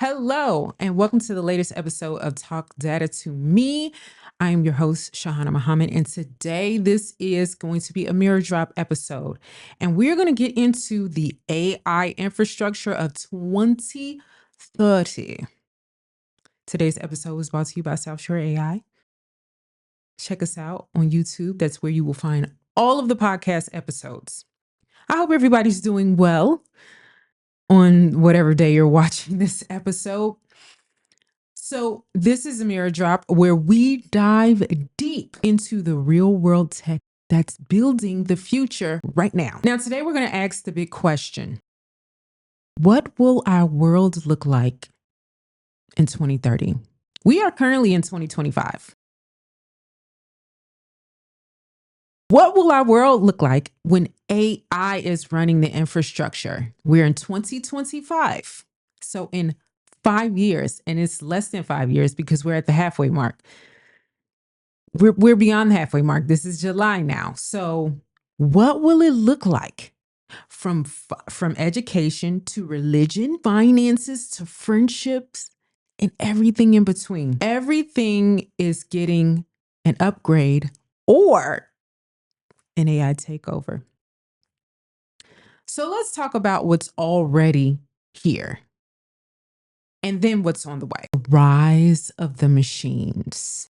Hello, and welcome to the latest episode of Talk Data to Me. I am your host, Shahana Muhammad, and today this is going to be a mirror drop episode. And we're going to get into the AI infrastructure of 2030. Today's episode was brought to you by South Shore AI. Check us out on YouTube. That's where you will find all of the podcast episodes. I hope everybody's doing well on whatever day you're watching this episode. So this is a mirror drop where we dive deep into the real world tech that's building the future right now. Now, today we're going to ask the big question. What will our world look like in 2030? We are currently in 2025. What will our world look like when AI is running the infrastructure? We're in 2025. So in 5 years, and it's less than 5 years because we're at the halfway mark. We're beyond the halfway mark. This is July now. So what will it look like from education to religion, finances to friendships, and everything in between? Everything is getting an upgrade or an AI takeover. So let's talk about what's already here and then what's on the way. The rise of the machines.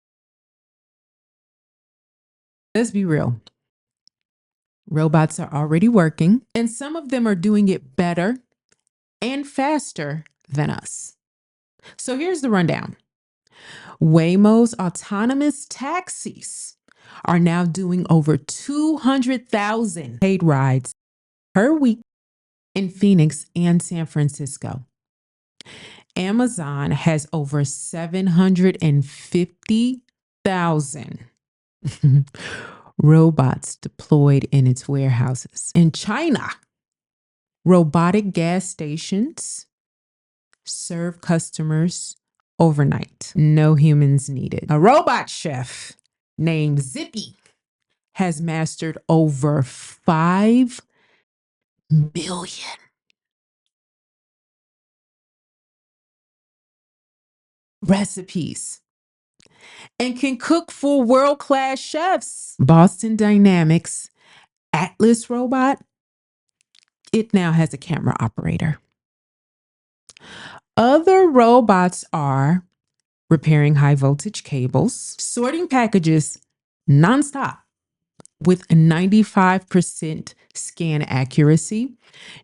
Let's be real. Robots are already working, and some of them are doing it better and faster than us. So here's the rundown. Waymo's autonomous taxis are now doing over 200,000 paid rides per week in Phoenix and San Francisco. Amazon has over 750,000 robots deployed in its warehouses. In China, robotic gas stations serve customers overnight. No humans needed. A robot chef named Zippy has mastered over 5 million recipes and can cook for world-class chefs. Boston Dynamics Atlas robot, it now has a camera operator. Other robots are repairing high voltage cables, sorting packages nonstop with a 95% scan accuracy,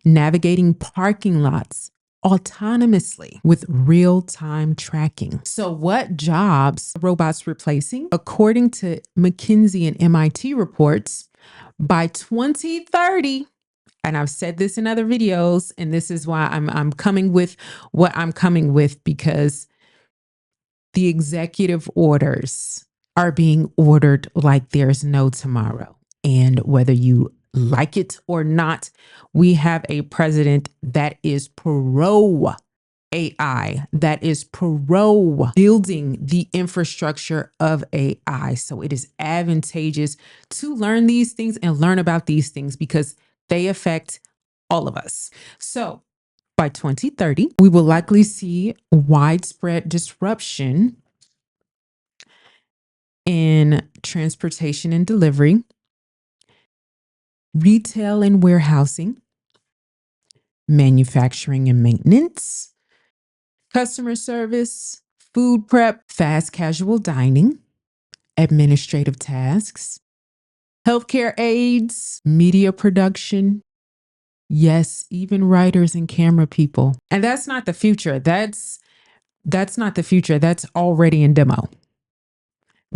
navigating parking lots autonomously with real-time tracking. So what jobs are robots replacing? According to McKinsey and MIT reports, by 2030, and I've said this in other videos, and this is why I'm coming with what I'm coming with, because the executive orders are being ordered like there's no tomorrow. And whether you like it or not, we have a president that is pro AI, that is pro building the infrastructure of AI. So it is advantageous to learn these things and learn about these things because they affect all of us. So by 2030, we will likely see widespread disruption in transportation and delivery, retail and warehousing, manufacturing and maintenance, customer service, food prep, fast casual dining, administrative tasks, healthcare aides, media production. Yes, even writers and camera people. And that's not the future. That's not the future. That's already in demo,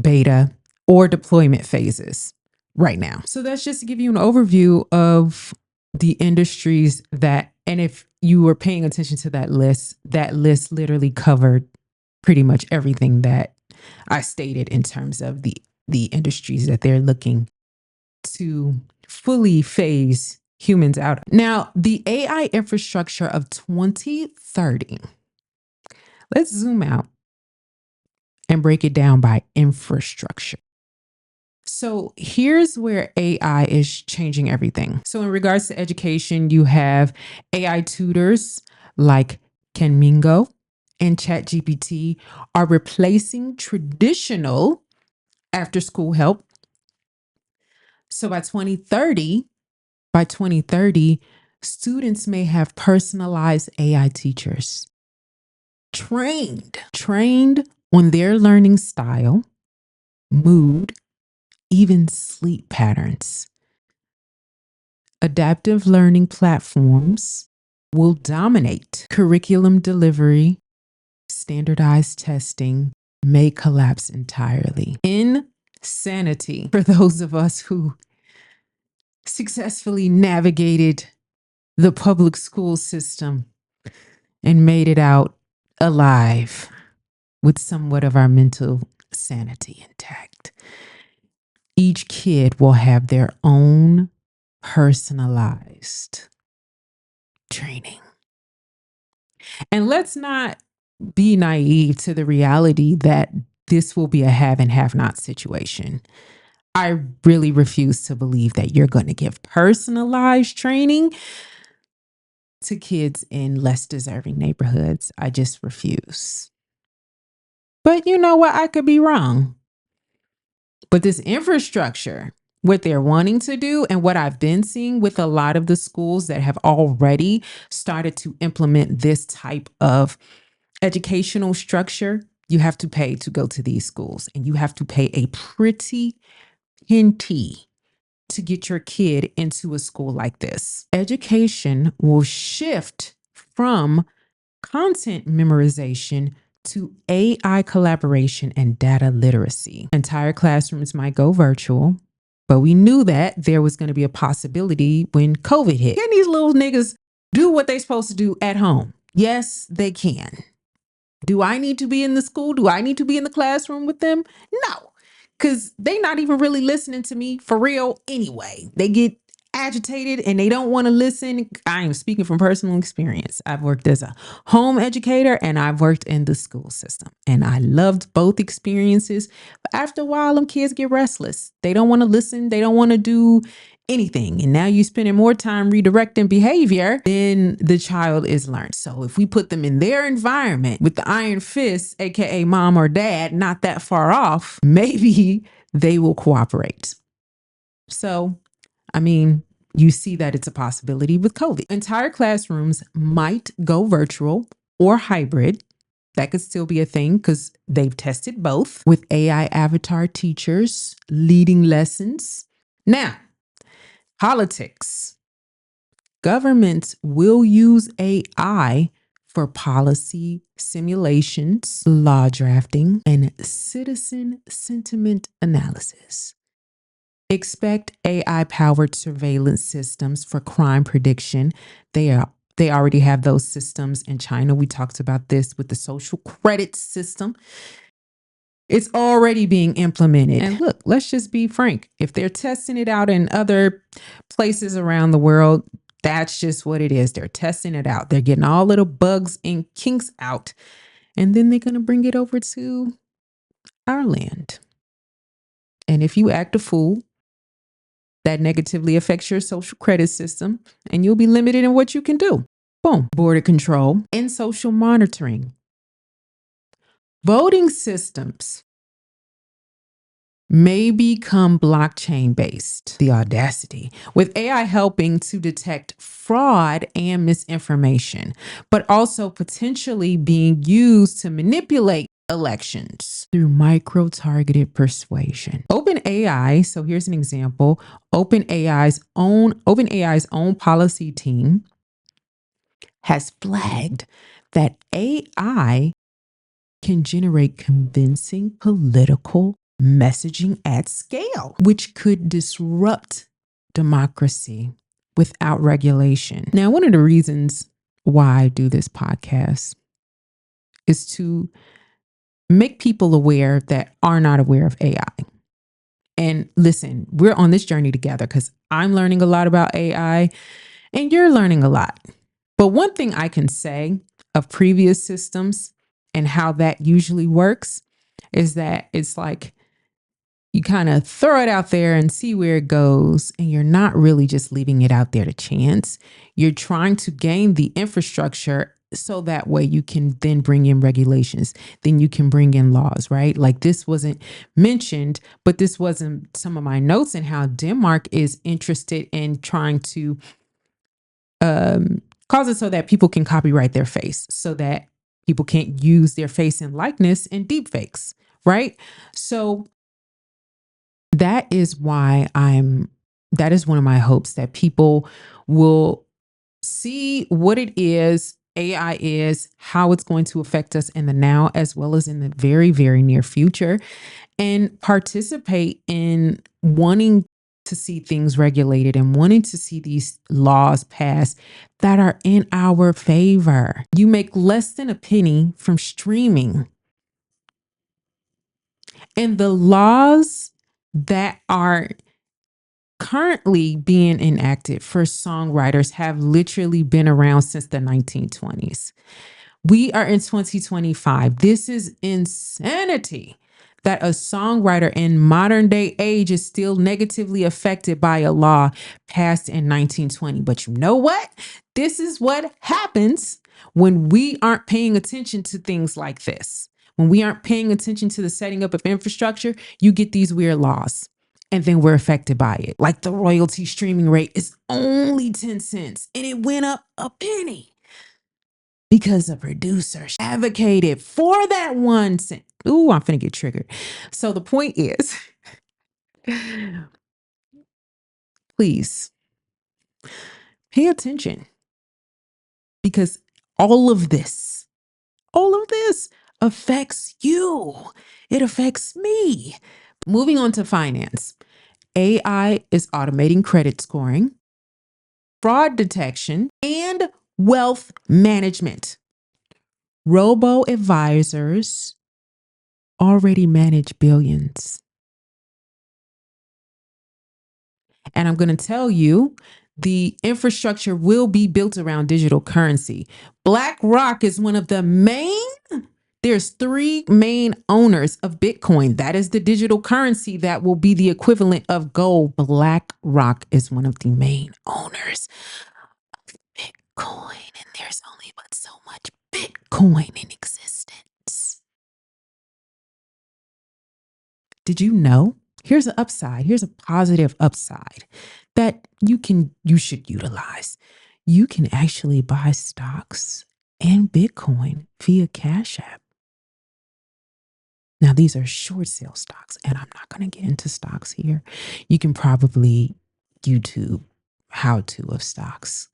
beta, or deployment phases right now. So that's just to give you an overview of the industries that, and if you were paying attention to that list literally covered pretty much everything that I stated in terms of the industries that they're looking to fully phase humans out. Now, the AI infrastructure of 2030. Let's zoom out and break it down by infrastructure. So here's where AI is changing everything. So in regards to education, you have AI tutors like Kenmingo, and ChatGPT are replacing traditional after school help. So by 2030, students may have personalized AI teachers trained on their learning style, mood, even sleep patterns. Adaptive learning platforms will dominate curriculum delivery. Standardized testing may collapse entirely. Insanity for those of us who successfully navigated the public school system and made it out alive with somewhat of our mental sanity intact. Each kid will have their own personalized training. And let's not be naive to the reality that this will be a have and have not situation. I really refuse to believe that you're going to give personalized training to kids in less deserving neighborhoods. I just refuse. But you know what? I could be wrong. But this infrastructure, what they're wanting to do, and what I've been seeing with a lot of the schools that have already started to implement this type of educational structure, you have to pay to go to these schools, and you have to pay a pretty penny to get your kid into a school like this. Education will shift from content memorization to AI collaboration and data literacy. Entire classrooms might go virtual, but we knew that there was going to be a possibility when COVID hit. Can these little niggas do what they're supposed to do at home? Yes, they can. Do I need to be in the school? Do I need to be in the classroom with them? No, because they not even really listening to me for real anyway. They get agitated and they don't want to listen. I am speaking from personal experience. I've worked as a home educator and I've worked in the school system, and I loved both experiences. But after a while, them kids get restless. They don't want to listen. They don't want to do anything. And now you're spending more time redirecting behavior than the child is learned. So if we put them in their environment with the iron fist, AKA mom or dad, not that far off, maybe they will cooperate. So, I mean, you see that it's a possibility with COVID. Entire classrooms might go virtual or hybrid. That could still be a thing because they've tested both with AI avatar teachers leading lessons. Now, politics. Governments will use AI for policy simulations, law drafting, and citizen sentiment analysis. Expect AI-powered surveillance systems for crime prediction. They already have those systems in China. We talked about this with the social credit system. It's already being implemented. And look, let's just be frank. If they're testing it out in other places around the world, that's just what it is. They're testing it out. They're getting all little bugs and kinks out. And then they're going to bring it over to our land. And if you act a fool, that negatively affects your social credit system, and you'll be limited in what you can do. Boom. Border control and social monitoring. Voting systems may become blockchain based. The audacity, with AI helping to detect fraud and misinformation, but also potentially being used to manipulate elections through micro-targeted persuasion. OpenAI, so here's an example. OpenAI's own policy team has flagged that AI can generate convincing political messaging at scale, which could disrupt democracy without regulation. Now, one of the reasons why I do this podcast is to make people aware that are not aware of AI. And listen, we're on this journey together because I'm learning a lot about AI and you're learning a lot. But one thing I can say of previous systems and how that usually works is that it's like you kind of throw it out there and see where it goes. And you're not really just leaving it out there to chance. You're trying to gain the infrastructure so that way you can then bring in regulations, then you can bring in laws, right? Like this wasn't mentioned, but this wasn't some of my notes, and how Denmark is interested in trying to cause it so that people can copyright their face, so that people can't use their face and likeness in deep fakes, right? So that is why that is one of my hopes, that people will see what it is, AI is, how it's going to affect us in the now as well as in the very, very near future, and participate in wanting to see things regulated and wanting to see these laws passed that are in our favor. You make less than a penny from streaming, and the laws that are currently being enacted for songwriters have literally been around since the 1920s. We are in 2025. This is insanity that a songwriter in modern day age is still negatively affected by a law passed in 1920. But you know what? This is what happens when we aren't paying attention to things like this. When we aren't paying attention to the setting up of infrastructure, you get these weird laws. And then we're affected by it. Like the royalty streaming rate is only 10 cents and it went up a penny because a producer advocated for that 1 cent. Ooh, I'm finna get triggered. So the point is, please pay attention, because all of this affects you. It affects me. Moving on to finance. AI is automating credit scoring, fraud detection, and wealth management. Robo advisors already manage billions. And I'm going to tell you, the infrastructure will be built around digital currency. BlackRock is one of the there's three main owners of Bitcoin. That is the digital currency that will be the equivalent of gold. BlackRock is one of the main owners of Bitcoin, and there's only but so much Bitcoin in existence. Did you know? Here's an upside. Here's a positive upside that you should utilize. You can actually buy stocks and Bitcoin via Cash App. Now, these are short sale stocks, and I'm not going to get into stocks here. You can probably YouTube how to of stocks.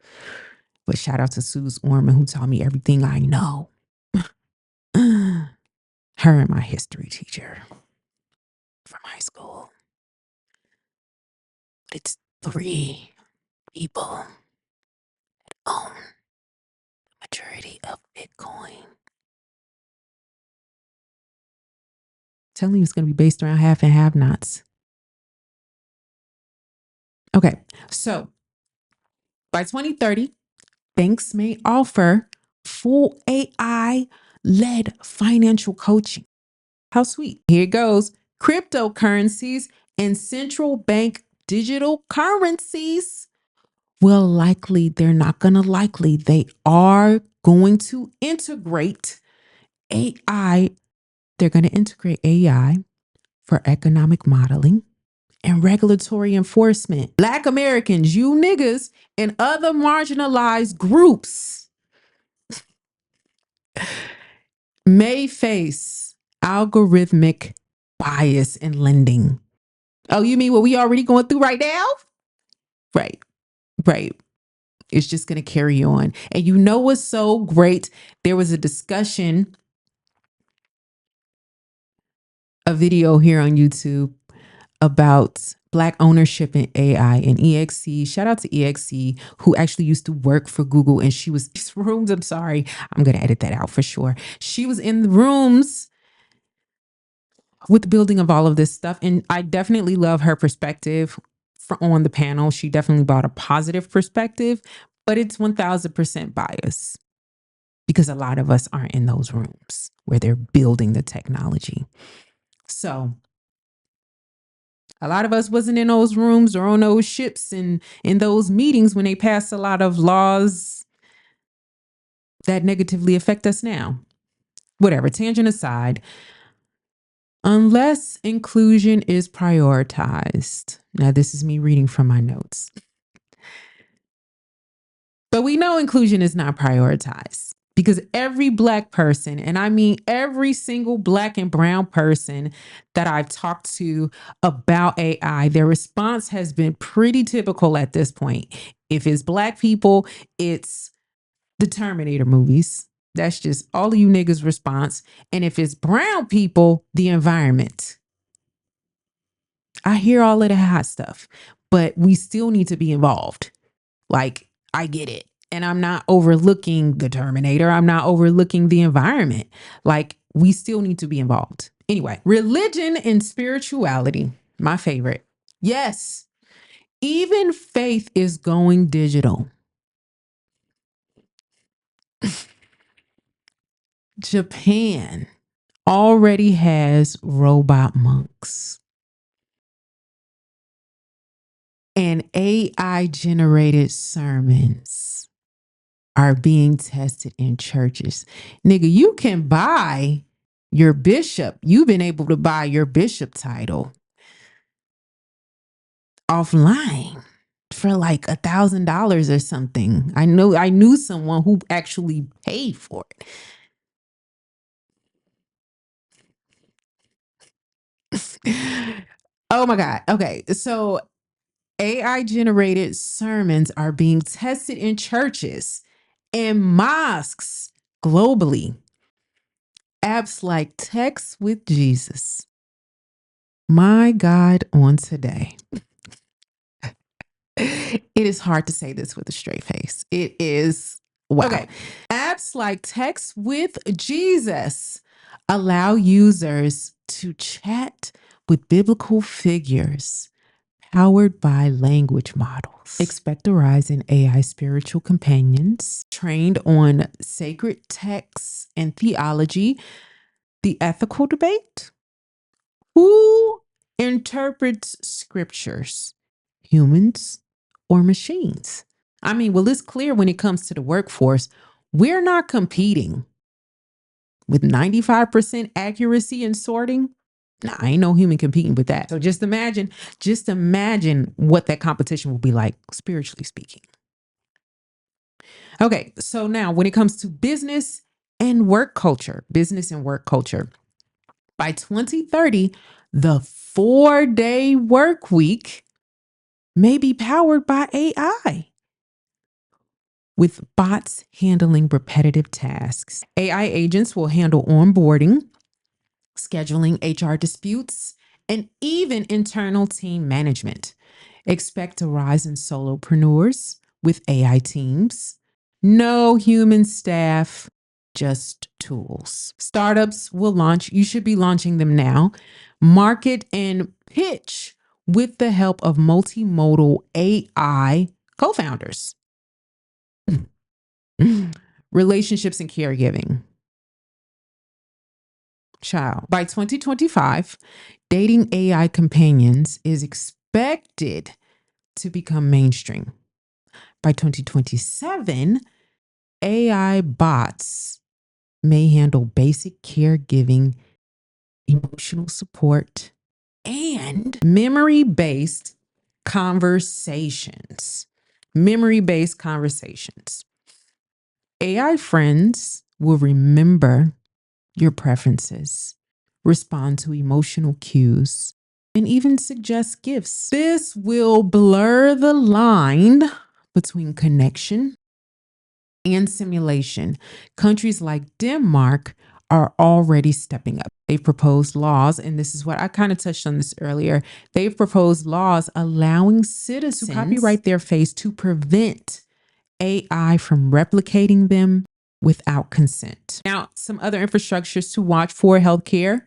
But shout out to Suze Orman, who taught me everything I know. Her and my history teacher from high school. But it's three people that own the majority of Bitcoin. Telling you it's going to be based around half and have nots. Okay, so by 2030, banks may offer full AI led financial coaching. How sweet. Here it goes. Cryptocurrencies and central bank digital currencies will likely, they're not going to likely, they are going to integrate AI. They're going to integrate AI for economic modeling and regulatory enforcement. Black Americans, you niggas, and other marginalized groups may face algorithmic bias in lending. Oh, you mean what we already going through right now? Right, right. It's just going to carry on. And you know what's so great? There was a discussion, a video here on YouTube about Black ownership in AI and EXC. Shout out to EXC, who actually used to work for Google. And she was in these rooms. I'm sorry. I'm going to edit that out for sure. She was in the rooms with the building of all of this stuff. And I definitely love her perspective on the panel. She definitely brought a positive perspective, but it's 1000% bias because a lot of us aren't in those rooms where they're building the technology. So a lot of us wasn't in those rooms or on those ships and in those meetings when they passed a lot of laws that negatively affect us now. Whatever, tangent aside, unless inclusion is prioritized. Now, this is me reading from my notes. But we know inclusion is not prioritized because every Black person, and I mean every single Black and brown person that I've talked to about AI, their response has been pretty typical at this point. If it's Black people, it's the Terminator movies. That's just all of you niggas' response. And if it's brown people, the environment. I hear all of the hot stuff, but we still need to be involved. Like, I get it. And I'm not overlooking the Terminator. I'm not overlooking the environment. Like, we still need to be involved. Anyway, religion and spirituality, my favorite. Yes, even faith is going digital. Japan already has robot monks. And AI generated sermons are being tested in churches. Nigga, you can buy your bishop. You've been able to buy your bishop title offline for like $1,000 or something. I knew someone who actually paid for it. Oh my God. Okay. So AI generated sermons are being tested in churches and mosques globally. Apps like Text with Jesus. My God, on today. It is hard to say this with a straight face. It is wow. Okay. Apps like Text with Jesus allow users to chat with biblical figures powered by language models. Expect a rise in AI spiritual companions trained on sacred texts and theology. The ethical debate: who interprets scriptures, humans or machines? I mean, well, it's clear when it comes to the workforce, we're not competing with 95% accuracy in sorting. Nah, ain't no human competing with that. So just imagine what that competition will be like, spiritually speaking. Okay, so now when it comes to business and work culture, by 2030, the 4-day work week may be powered by AI, with bots handling repetitive tasks. AI agents will handle onboarding, scheduling, HR disputes, and even internal team management. Expect a rise in solopreneurs with AI teams. No human staff, just tools. Startups will launch, you should be launching them now, market and pitch with the help of multimodal AI co-founders. Relationships and caregiving. Child. By 2025, dating AI companions is expected to become mainstream. By 2027, AI bots may handle basic caregiving, emotional support, and memory-based conversations. Memory-based conversations. AI friends will remember your preferences, respond to emotional cues, and even suggest gifts. This will blur the line between connection and simulation. Countries like Denmark are already stepping up. They've proposed laws, and this is what I kind of touched on this earlier. They've proposed laws allowing citizens to copyright their face to prevent AI from replicating them without consent. Now, some other infrastructures to watch for healthcare.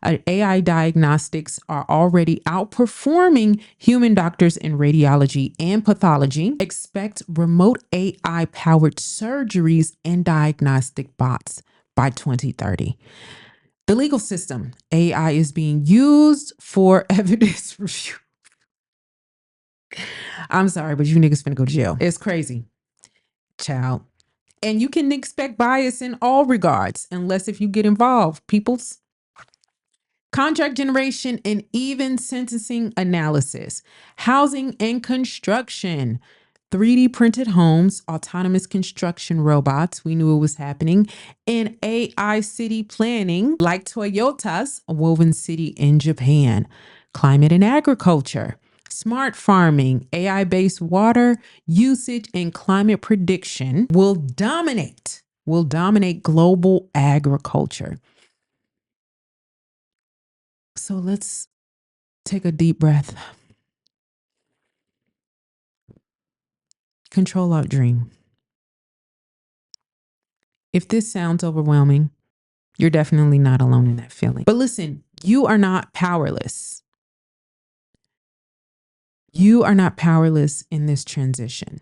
AI diagnostics are already outperforming human doctors in radiology and pathology. Expect remote AI-powered surgeries and diagnostic bots by 2030. The legal system. AI is being used for evidence review. I'm sorry, but you niggas finna go to jail. It's crazy. Child. And you can expect bias in all regards, unless if you get involved, peoples. Contract generation and even sentencing analysis, housing and construction, 3D printed homes, autonomous construction robots, we knew it was happening, and AI city planning like Toyota's woven city in Japan, climate and agriculture, smart farming, AI-based water usage and climate prediction will dominate global agriculture. So let's take a deep breath. Control Alt Dream. If this sounds overwhelming, you're definitely not alone in that feeling. But listen, you are not powerless. You are not powerless in this transition.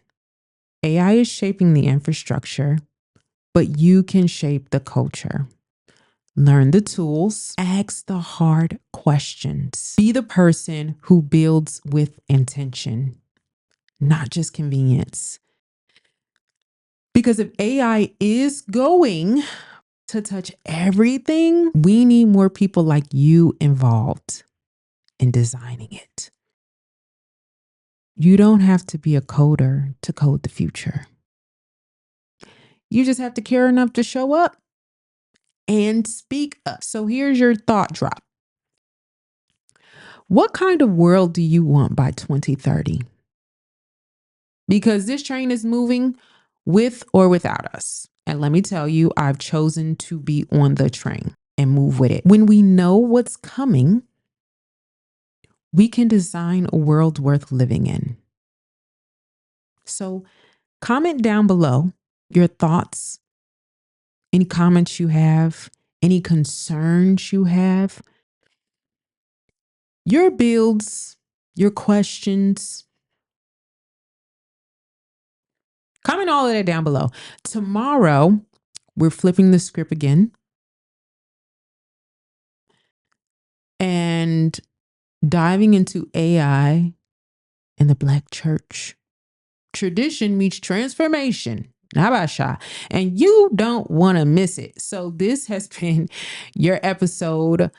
AI is shaping the infrastructure, but you can shape the culture. Learn the tools, ask the hard questions. Be the person who builds with intention, not just convenience. Because if AI is going to touch everything, we need more people like you involved in designing it. You don't have to be a coder to code the future. You just have to care enough to show up and speak up. So here's your thought drop. What kind of world do you want by 2030? Because this train is moving with or without us. And let me tell you, I've chosen to be on the train and move with it. When we know what's coming, we can design a world worth living in. So comment down below your thoughts, any comments you have, any concerns you have, your builds, your questions. Comment all of that down below. Tomorrow, we're flipping the script again and diving into AI and the Black church. Tradition meets transformation. Nabasha. And you don't want to miss it. So this has been your episode,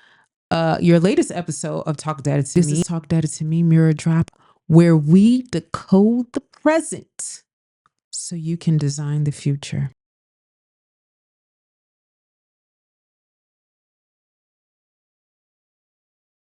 your latest episode of Talk Data to Me. This is Talk Data to Me Mirror Drop, where we decode the present so you can design the future.